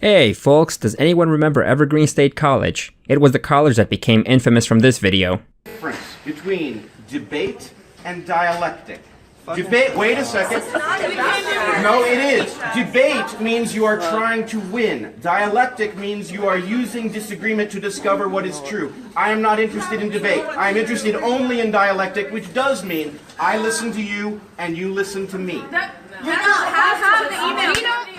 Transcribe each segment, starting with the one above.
Hey folks, does anyone remember Evergreen State College? It was the college that became infamous from this video. Difference between debate and dialectic. Debate, wait a second. No, it is. Debate means you are trying to win. Dialectic means you are using disagreement to discover what is true. I am not interested in debate. I am interested only in dialectic, which does mean I listen to you and you listen to me. We don't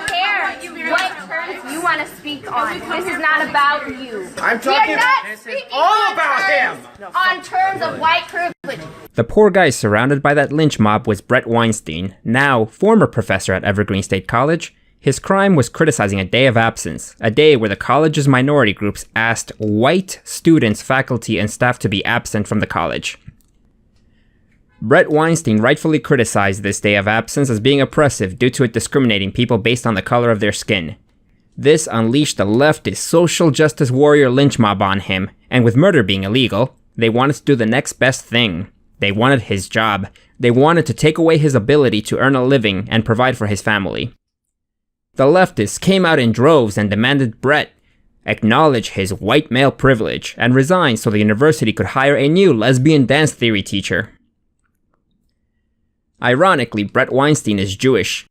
care what terms you want to speak on. This is not about you. I'm talking about this is all about him. On terms of white privilege. The poor guy surrounded by that lynch mob was Bret Weinstein, now former professor at Evergreen State College. His crime was criticizing a day of absence, a day where the college's minority groups asked white students, faculty, and staff to be absent from the college. Bret Weinstein rightfully criticized this day of absence as being oppressive due to it discriminating people based on the color of their skin. This unleashed the leftist social justice warrior lynch mob on him, and with murder being illegal, they wanted to do the next best thing. They wanted his job. They wanted to take away his ability to earn a living and provide for his family. The leftists came out in droves and demanded Bret acknowledge his white male privilege and resign so the university could hire a new lesbian dance theory teacher. Ironically, Bret Weinstein is Jewish,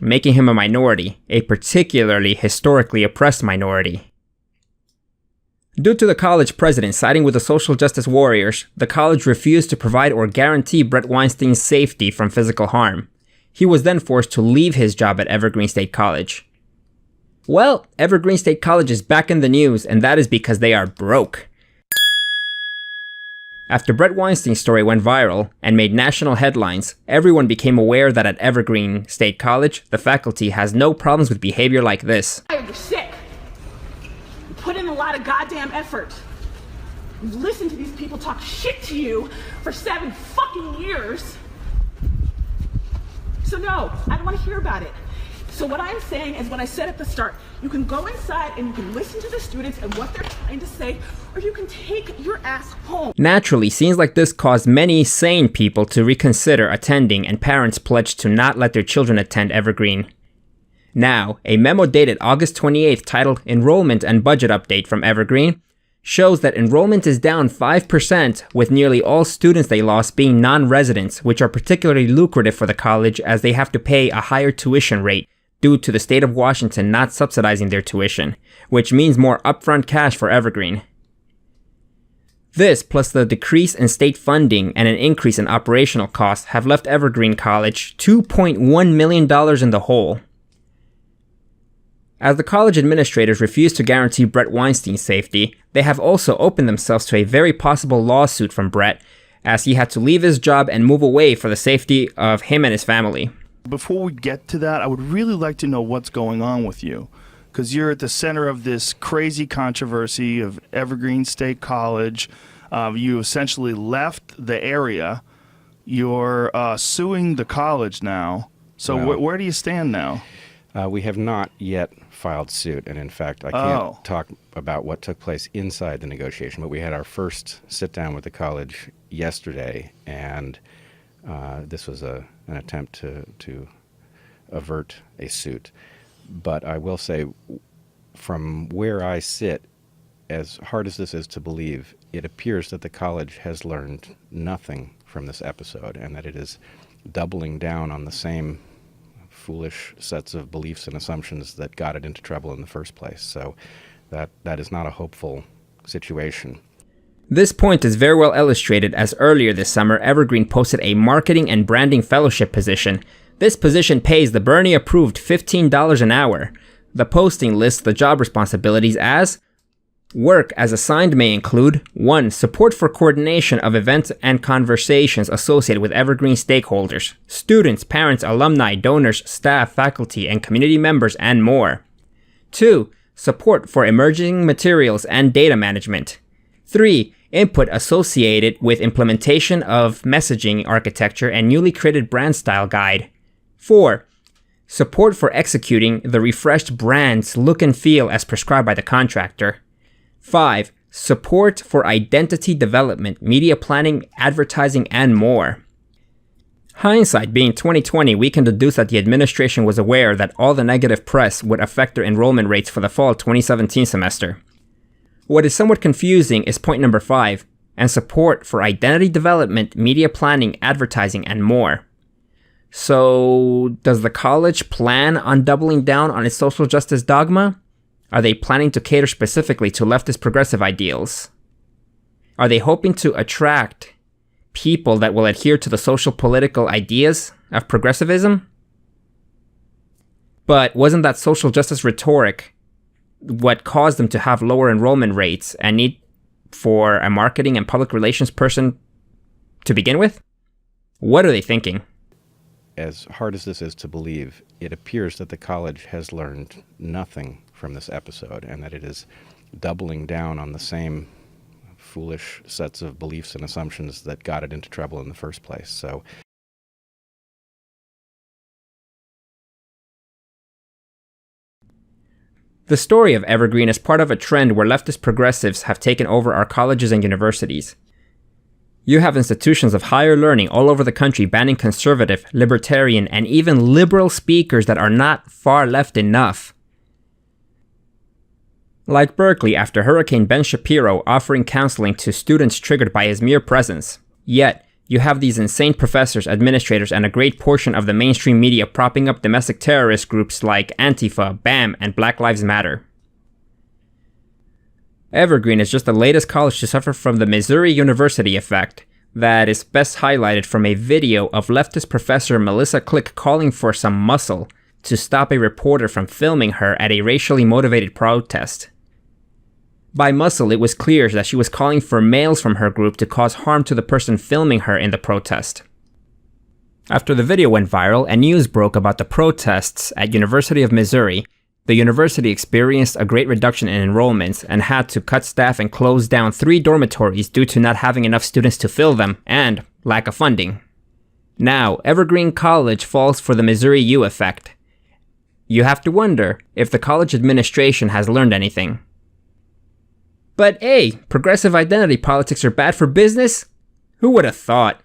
making him a minority, a particularly historically oppressed minority. Due to the college president siding with the social justice warriors, the college refused to provide or guarantee Bret Weinstein's safety from physical harm. He was then forced to leave his job at Evergreen State College. Well, Evergreen State College is back in the news, and that is because they are broke. After Bret Weinstein's story went viral and made national headlines, everyone became aware that at Evergreen State College, the faculty has no problems with behavior like this. You're sick. You put in a lot of goddamn effort. You've listened to these people talk shit to you for 7 fucking years. So no, I don't want to hear about it. So what I'm saying is what I said at the start. You can go inside and you can listen to the students and what they're trying to say, or you can take your ass home. Naturally, scenes like this caused many sane people to reconsider attending, and parents pledged to not let their children attend Evergreen. Now, a memo dated August 28th titled Enrollment and Budget Update from Evergreen shows that enrollment is down 5%, with nearly all students they lost being non-residents, which are particularly lucrative for the college as they have to pay a higher tuition rate due to the state of Washington not subsidizing their tuition, which means more upfront cash for Evergreen. This, plus the decrease in state funding and an increase in operational costs, have left Evergreen College $2.1 million in the hole. As the college administrators refuse to guarantee Bret Weinstein's safety, they have also opened themselves to a very possible lawsuit from Bret, as he had to leave his job and move away for the safety of him and his family. Before we get to that, I would really like to know what's going on with you, because you're at the center of this crazy controversy of Evergreen State College. You essentially left the area. You're suing the college now. So Well, where do you stand now? We have not yet filed suit, and in fact, I can't talk about what took place inside the negotiation, but we had our first sit-down with the college yesterday, and this was an attempt to avert a suit. But I will say, from where I sit, as hard as this is to believe, it appears that the college has learned nothing from this episode, and that it is doubling down on the same foolish sets of beliefs and assumptions that got it into trouble in the first place. So that is not a hopeful situation. This point is very well illustrated as earlier this summer, Evergreen posted a marketing and branding fellowship position. This position pays the Bernie-approved $15 an hour. The posting lists the job responsibilities as: work as assigned may include 1. Support for coordination of events and conversations associated with Evergreen stakeholders, students, parents, alumni, donors, staff, faculty, and community members, and more. 2. Support for emerging materials and data management. 3. Input associated with implementation of messaging architecture and newly created brand style guide. 4. Support for executing the refreshed brand's look and feel as prescribed by the contractor. 5. Support for identity development, media planning, advertising, and more. Hindsight being 2020, we can deduce that the administration was aware that all the negative press would affect their enrollment rates for the fall 2017 semester. What is somewhat confusing is point number 5, and support for identity development, media planning, advertising, and more. So, does the college plan on doubling down on its social justice dogma? Are they planning to cater specifically to leftist progressive ideals? Are they hoping to attract people that will adhere to the social political ideas of progressivism? But wasn't that social justice rhetoric what caused them to have lower enrollment rates and need for a marketing and public relations person to begin with? What are they thinking? As hard as this is to believe, it appears that the college has learned nothing from this episode, and that it is doubling down on the same foolish sets of beliefs and assumptions that got it into trouble in the first place. So the story of Evergreen is part of a trend where leftist progressives have taken over our colleges and universities. You have institutions of higher learning all over the country banning conservative, libertarian, and even liberal speakers that are not far left enough. Like Berkeley after Hurricane Ben Shapiro offering counseling to students triggered by his mere presence. Yet, you have these insane professors, administrators, and a great portion of the mainstream media propping up domestic terrorist groups like Antifa, BAM, and Black Lives Matter. Evergreen is just the latest college to suffer from the Missouri University effect that is best highlighted from a video of leftist professor Melissa Click calling for some muscle to stop a reporter from filming her at a racially motivated protest. By muscle, it was clear that she was calling for males from her group to cause harm to the person filming her in the protest. After the video went viral and news broke about the protests at University of Missouri, the university experienced a great reduction in enrollments and had to cut staff and close down 3 dormitories due to not having enough students to fill them and lack of funding. Now, Evergreen College falls for the Missouri U effect. You have to wonder if the college administration has learned anything. But hey, progressive identity politics are bad for business? Who would have thought?